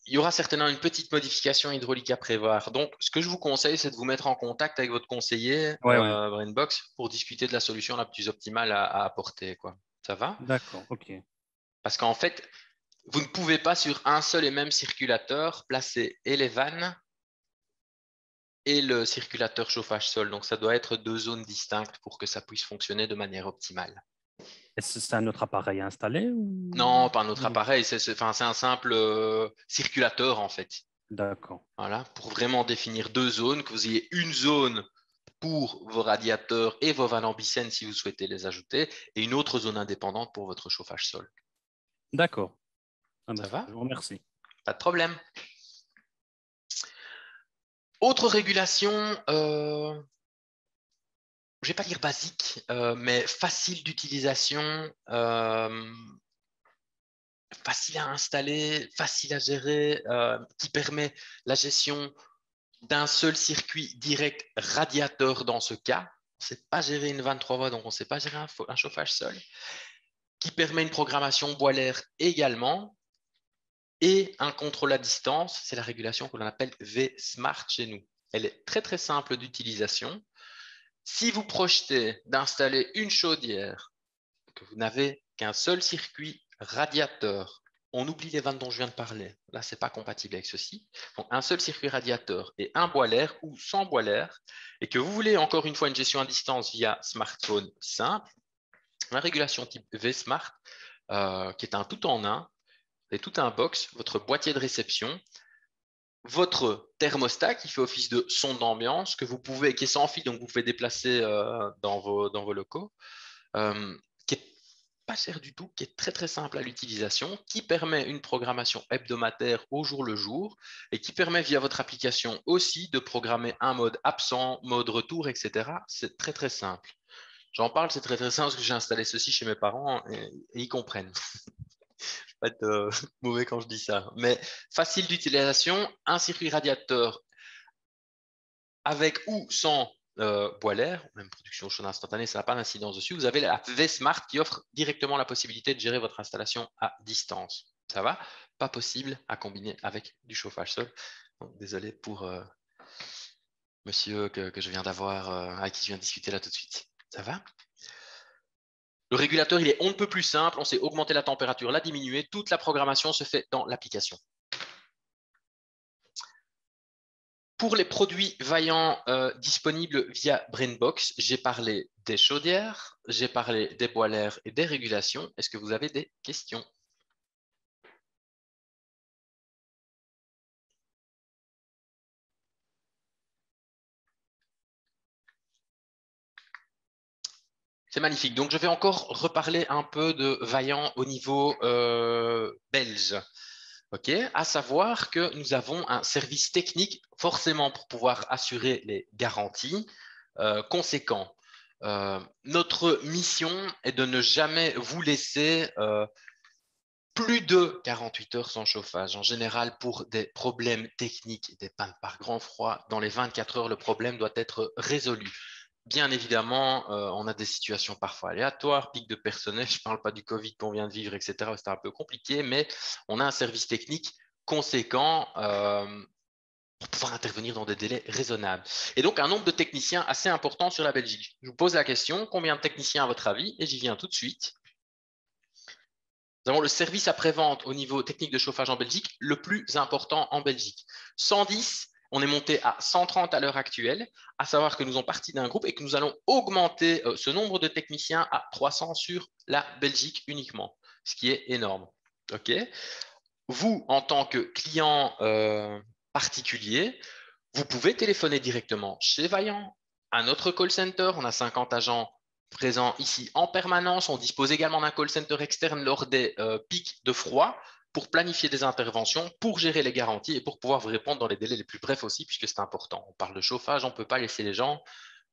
il y aura certainement une petite modification hydraulique à prévoir. Donc, ce que je vous conseille, c'est de vous mettre en contact avec votre conseiller
Ouais, ouais.
Brainbox pour discuter de la solution la plus optimale à apporter, quoi. Ça va?
D'accord, ok.
Parce qu'en fait, vous ne pouvez pas sur un seul et même circulateur placer et les vannes et le circulateur chauffage sol. Donc, ça doit être deux zones distinctes pour que ça puisse fonctionner de manière optimale.
Est-ce que c'est un autre appareil à installer
Non, pas un autre
ou...
appareil, c'est un simple circulateur en fait.
D'accord.
Voilà, pour vraiment définir deux zones, que vous ayez une zone pour vos radiateurs et vos vannes ambicènes si vous souhaitez les ajouter, et une autre zone indépendante pour votre chauffage sol.
D'accord. Ah ben,
Ça va?
je vous remercie.
Pas de problème. Autre régulation, je vais pas dire basique, mais facile d'utilisation, facile à installer, facile à gérer, qui permet la gestion d'un seul circuit direct radiateur dans ce cas. On ne sait pas gérer une 23 voies, donc on ne sait pas gérer un chauffage sol, qui permet une programmation boiler également, et un contrôle à distance, c'est la régulation que l'on appelle V-Smart chez nous. Elle est très très simple d'utilisation. Si vous projetez d'installer une chaudière, que vous n'avez qu'un seul circuit radiateur, on oublie les vannes dont je viens de parler. Là, ce n'est pas compatible avec ceci. Donc, un seul circuit radiateur et un boiler ou sans boiler, et que vous voulez encore une fois une gestion à distance via smartphone simple, la régulation type V-Smart, qui est un tout en un, et tout un box, votre boîtier de réception, votre thermostat qui fait office de sonde d'ambiance, qui est sans fil, donc vous pouvez déplacer dans vos locaux, qui est pas cher du tout, qui est très très simple à l'utilisation, qui permet une programmation hebdomadaire au jour le jour et qui permet via votre application aussi de programmer un mode absent, mode retour, etc. C'est très très simple. J'en parle, c'est très très simple parce que j'ai installé ceci chez mes parents et ils comprennent. Je ne vais pas être mauvais quand je dis ça. Mais facile d'utilisation, un circuit radiateur avec ou sans boiler, même production chaude instantanée, ça n'a pas d'incidence dessus. Vous avez la V-Smart qui offre directement la possibilité de gérer votre installation à distance. Ça va? Pas possible à combiner avec du chauffage sol. Donc, désolé pour monsieur que je viens d'avoir, avec qui je viens de discuter là tout de suite. Ça va? Le régulateur, il est on ne peut plus simple. On sait augmenter la température, la diminuer. Toute la programmation se fait dans l'application. Pour les produits vaillants disponibles via Brainbox, j'ai parlé des chaudières, j'ai parlé des boilers et des régulations. Est-ce que vous avez des questions? C'est magnifique. Donc, je vais encore reparler un peu de vaillant au niveau belge. OK, à savoir que nous avons un service technique forcément pour pouvoir assurer les garanties conséquents. Notre mission est de ne jamais vous laisser plus de 48 heures sans chauffage. En général, pour des problèmes techniques, des pannes par grand froid, dans les 24 heures, le problème doit être résolu. Bien évidemment, on a des situations parfois aléatoires, pic de personnel, je ne parle pas du Covid qu'on vient de vivre, etc. C'est un peu compliqué, mais on a un service technique conséquent pour pouvoir intervenir dans des délais raisonnables. Et donc, un nombre de techniciens assez important sur la Belgique. Je vous pose la question, combien de techniciens à votre avis? Et j'y viens tout de suite. Nous avons le service après-vente au niveau technique de chauffage en Belgique, le plus important en Belgique. 110, on est monté à 130 à l'heure actuelle, à savoir que nous sommes partis d'un groupe et que nous allons augmenter ce nombre de techniciens à 300 sur la Belgique uniquement, ce qui est énorme. Okay. Vous, en tant que client particulier, vous pouvez téléphoner directement chez Vaillant, à notre call center. On a 50 agents présents ici en permanence. On dispose également d'un call center externe lors des pics de froid pour planifier des interventions, pour gérer les garanties et pour pouvoir vous répondre dans les délais les plus brefs aussi, puisque c'est important. On parle de chauffage, on ne peut pas laisser les gens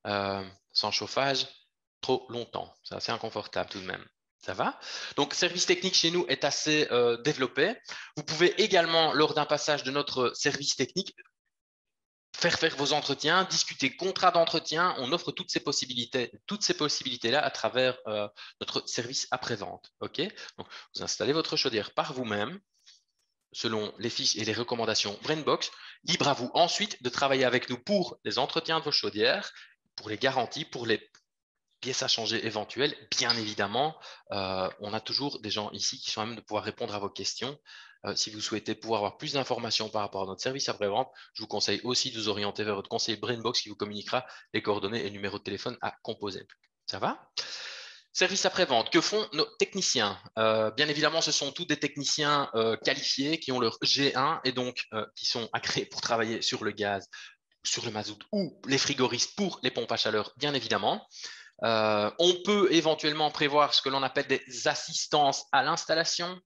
sans chauffage trop longtemps. C'est assez inconfortable tout de même. Ça va? Donc, service technique chez nous est assez développé. Vous pouvez également, lors d'un passage de notre service technique, faire vos entretiens, discuter contrat d'entretien. On offre toutes ces possibilités-là à travers notre service après-vente. OK? Donc, vous installez votre chaudière par vous-même. selon les fiches et les recommandations BrainBox. Libre à vous ensuite de travailler avec nous pour les entretiens de vos chaudières, pour les garanties, pour les pièces à changer éventuelles. Bien évidemment, on a toujours des gens ici qui sont à même de pouvoir répondre à vos questions. Si vous souhaitez pouvoir avoir plus d'informations par rapport à notre service après-vente, je vous conseille aussi de vous orienter vers votre conseiller BrainBox qui vous communiquera les coordonnées et le numéro de téléphone à composer. Ça va? Service après-vente, que font nos techniciens? Bien évidemment, ce sont tous des techniciens qualifiés qui ont leur G1 et donc qui sont agréés pour travailler sur le gaz, sur le mazout ou les frigoristes pour les pompes à chaleur, bien évidemment. On peut éventuellement prévoir ce que l'on appelle des assistances à l'installation.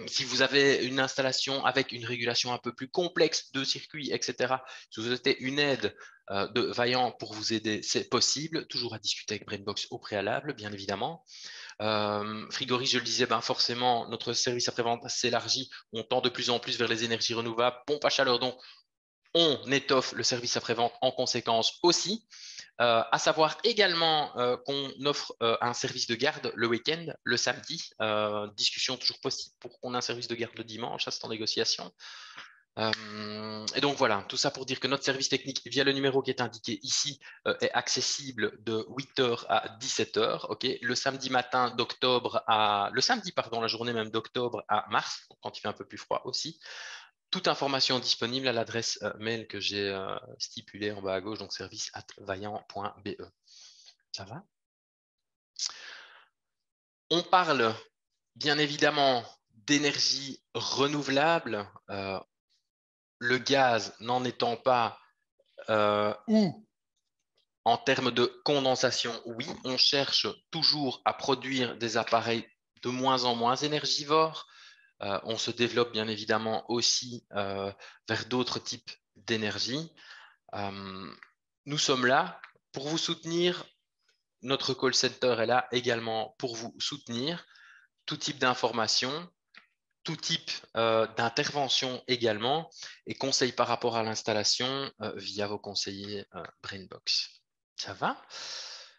Si vous avez une installation avec une régulation un peu plus complexe de circuits, etc., si vous souhaitez une aide de Vaillant pour vous aider, c'est possible, toujours à discuter avec BrainBox au préalable, bien évidemment. Frigoriste, je le disais, forcément, notre service après-vente s'élargit, on tend de plus en plus vers les énergies renouvelables, pompe à chaleur, donc on étoffe le service après-vente en conséquence aussi. À savoir également qu'on offre un service de garde le week-end, le samedi. Discussion toujours possible pour qu'on ait un service de garde le dimanche, ça c'est en négociation. Et donc voilà, tout ça pour dire que notre service technique via le numéro qui est indiqué ici est accessible de 8h à 17h. Okay, le samedi matin d'octobre le samedi, pardon, la journée même d'octobre à mars, quand il fait un peu plus froid aussi. Toute information disponible à l'adresse mail que j'ai stipulée en bas à gauche, donc service@vaillant.be. Ça va? On parle bien évidemment d'énergie renouvelable, le gaz n'en étant pas, ou en termes de condensation, oui, on cherche toujours à produire des appareils de moins en moins énergivores. On se développe bien évidemment aussi vers d'autres types d'énergie. Nous sommes là pour vous soutenir. Notre call center est là également pour vous soutenir. Tout type d'informations, tout type d'intervention également et conseils par rapport à l'installation via vos conseillers BrainBox. Ça va?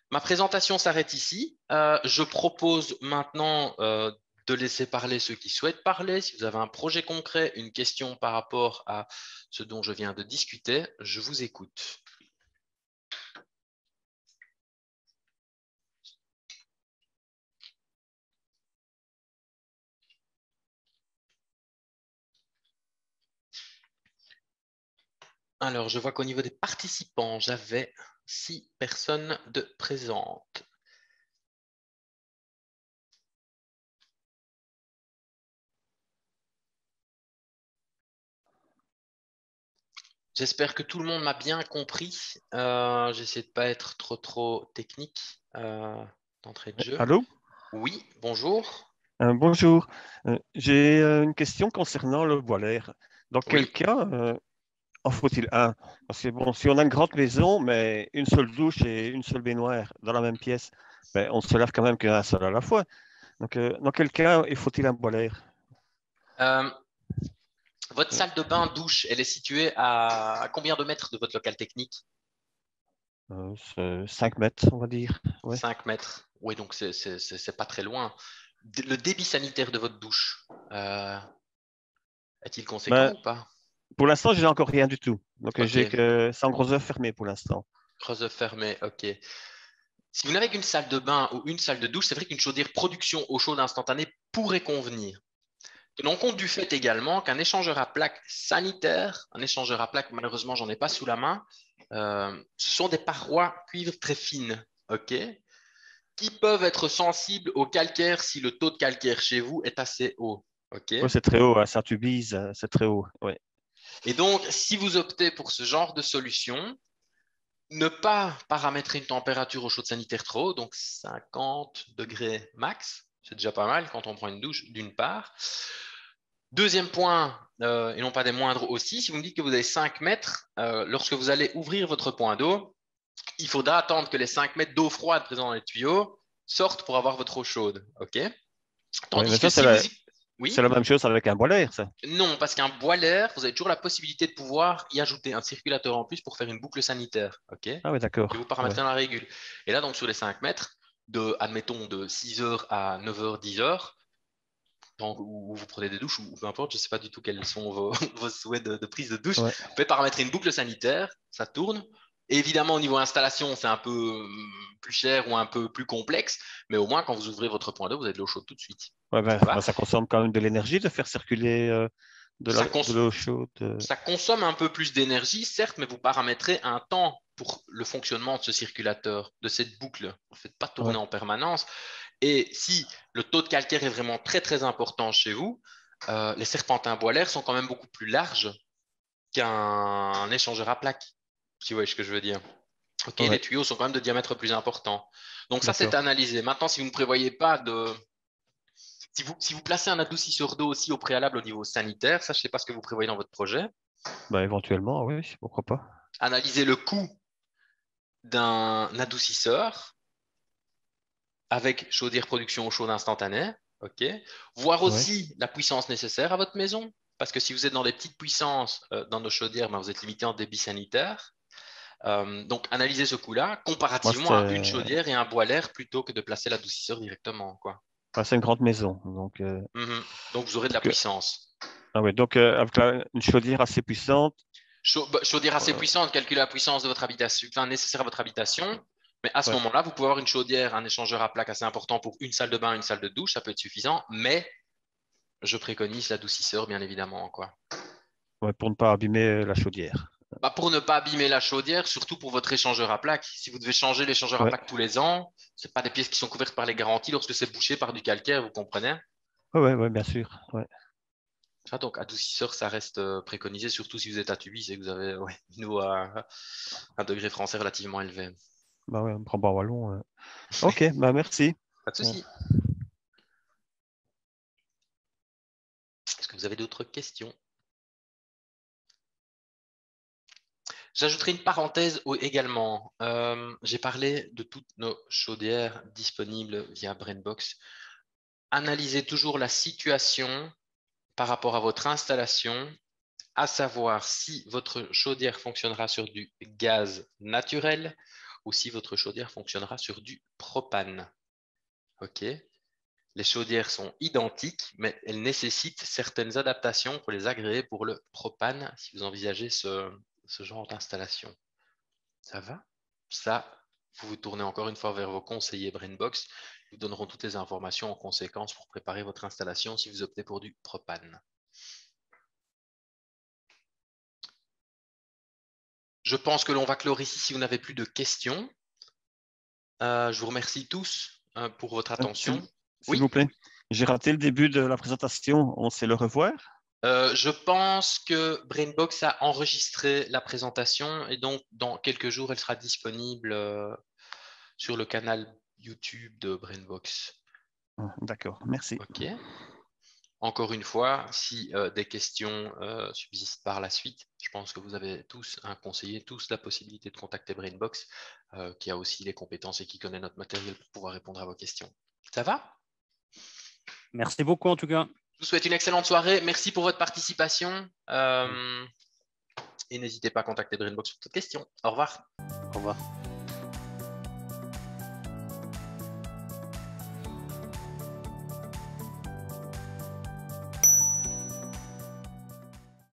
Ma présentation s'arrête ici. Je propose maintenant de laisser parler ceux qui souhaitent parler. Si vous avez un projet concret, une question par rapport à ce dont je viens de discuter, je vous écoute. Alors, je vois qu'au niveau des participants, j'avais 6 personnes de présentes. J'espère que tout le monde m'a bien compris. J'essaie de ne pas être trop technique d'entrée de jeu.
Allô?
Oui, bonjour.
Bonjour. J'ai une question concernant le boiler. Dans quel
Oui.
cas en faut-il un? Parce que bon, si on a une grande maison, mais une seule douche et une seule baignoire dans la même pièce, ben, on se lave quand même qu'un seul à la fois. Donc, dans quel cas il faut-il un boiler?
Votre salle de bain douche, elle est située à combien de mètres de votre local technique?
5 mètres, on va dire. Ouais.
5 mètres. Oui, donc c'est pas très loin. Le débit sanitaire de votre douche, est-il conséquent
Ben,
ou pas?
pour l'instant, j'ai encore rien du tout. Donc,
Ok,
j'ai que c'est en gros œuf fermé pour l'instant.
creuse fermé, ok. Si vous n'avez qu'une salle de bain ou une salle de douche, c'est vrai qu'une chaudière production eau chaude instantanée pourrait convenir. Tenons compte du fait également qu'un échangeur à plaques sanitaire, un échangeur à plaques, malheureusement, j'en ai pas sous la main, ce sont des parois cuivre très fines, ok, qui peuvent être sensibles au calcaire si le taux de calcaire chez vous est assez haut, ok.
Oui, c'est très haut, hein, Saint-Ubise, c'est très haut. Ouais.
Et donc, si vous optez pour ce genre de solution, ne pas paramétrer une température au chaud sanitaire trop haut, donc 50 degrés max, c'est déjà pas mal quand on prend une douche, d'une part. Deuxième point, et non pas des moindres aussi, si vous me dites que vous avez 5 mètres, lorsque vous allez ouvrir votre point d'eau, il faudra attendre que les 5 mètres d'eau froide présents dans les tuyaux sortent pour avoir votre eau chaude. OK?
Ouais, mais
Tandis que
ça,
si vous...
c'est
Oui?
la même chose avec un boiler, ça.
Non, parce qu'un boiler, vous avez toujours la possibilité de pouvoir y ajouter un circulateur en plus pour faire une boucle sanitaire. OK?
Ah oui,
Que vous
d'accord. Ouais.
paramétrez dans la régule. Et là, donc, sur les 5 mètres, admettons, de 6h à 9h, 10h, temps où vous prenez des douches ou peu importe, je ne sais pas du tout quels sont vos souhaits de prise de douche.
Ouais.
Vous pouvez paramétrer une boucle sanitaire, ça tourne. Et évidemment, au niveau installation, c'est un peu plus cher ou un peu plus complexe, mais au moins, quand vous ouvrez votre point d'eau, vous avez de l'eau chaude tout de suite.
Ouais,
Ça va?
ça consomme quand même de l'énergie de faire circuler de l'eau chaude.
Ça consomme un peu plus d'énergie, certes, mais vous paramétrez un temps pour le fonctionnement de ce circulateur, de cette boucle. Vous ne faites pas tourner en permanence. Et si le taux de calcaire est vraiment très, très important chez vous, les serpentins boilaires sont quand même beaucoup plus larges qu'un échangeur à plaques, si vous voyez ce que je veux dire. Ok, les tuyaux sont quand même de diamètre plus important. Donc ça, c'est analysé. Maintenant, si vous ne prévoyez pas de... Si vous placez un adoucisseur d'eau aussi au préalable au niveau sanitaire, ça, je ne sais pas ce que vous prévoyez dans votre projet.
Éventuellement, oui, pourquoi pas.
Analysez le coût d'un adoucisseur avec chaudière production au chaud instantané. Ok. Voir aussi la puissance nécessaire à votre maison. Parce que si vous êtes dans des petites puissances dans nos chaudières, vous êtes limité en débit sanitaire. Donc, analysez ce coût-là comparativement à une chaudière et un boiler plutôt que de placer l'adoucisseur directement, quoi.
C'est une grande maison. Donc,
donc vous aurez de la puissance.
Donc, avec une chaudière assez puissante.
Chaudière assez puissante, calculez la puissance de votre habitation, nécessaire à votre habitation. Mais à ce moment-là, vous pouvez avoir une chaudière, un échangeur à plaques assez important pour une salle de bain, une salle de douche, ça peut être suffisant. Mais je préconise l'adoucisseur, bien évidemment, quoi.
Pour ne pas abîmer la chaudière.
Pour ne pas abîmer la chaudière, surtout pour votre échangeur à plaques. Si vous devez changer l'échangeur à plaques tous les ans, ce n'est pas des pièces qui sont couvertes par les garanties lorsque c'est bouché par du calcaire, vous comprenez?
Oui, bien sûr.
Donc, adoucisseur, ça reste préconisé, surtout si vous êtes à Tubis et que vous avez un degré français relativement élevé.
On prend pas wallon. Ok, merci.
Pas de souci. Est-ce que vous avez d'autres questions? J'ajouterai une parenthèse également. J'ai parlé de toutes nos chaudières disponibles via BrainBox. Analysez toujours la situation par rapport à votre installation, à savoir si votre chaudière fonctionnera sur du gaz naturel ou si votre chaudière fonctionnera sur du propane. Ok. Les chaudières sont identiques, mais elles nécessitent certaines adaptations pour les agréer pour le propane si vous envisagez ce genre d'installation. Ça va? Ça, vous vous tournez encore une fois vers vos conseillers BrainBox. Ils vous donneront toutes les informations en conséquence pour préparer votre installation si vous optez pour du propane. Je pense que l'on va clore ici si vous n'avez plus de questions. Je vous remercie tous pour votre attention.
S'il vous plaît, j'ai raté le début de la présentation. On sait le revoir?
Je pense que BrainBox a enregistré la présentation et donc dans quelques jours, elle sera disponible sur le canal YouTube de BrainBox.
D'accord, merci.
Ok. Encore une fois, si des questions subsistent par la suite, je pense que vous avez tous un conseiller, tous la possibilité de contacter BrainBox, qui a aussi les compétences et qui connaît notre matériel pour pouvoir répondre à vos questions. Ça va?
Merci beaucoup en tout cas.
Je vous souhaite une excellente soirée. Merci pour votre participation. Et n'hésitez pas à contacter BrainBox pour toute question. Au revoir.
Au revoir.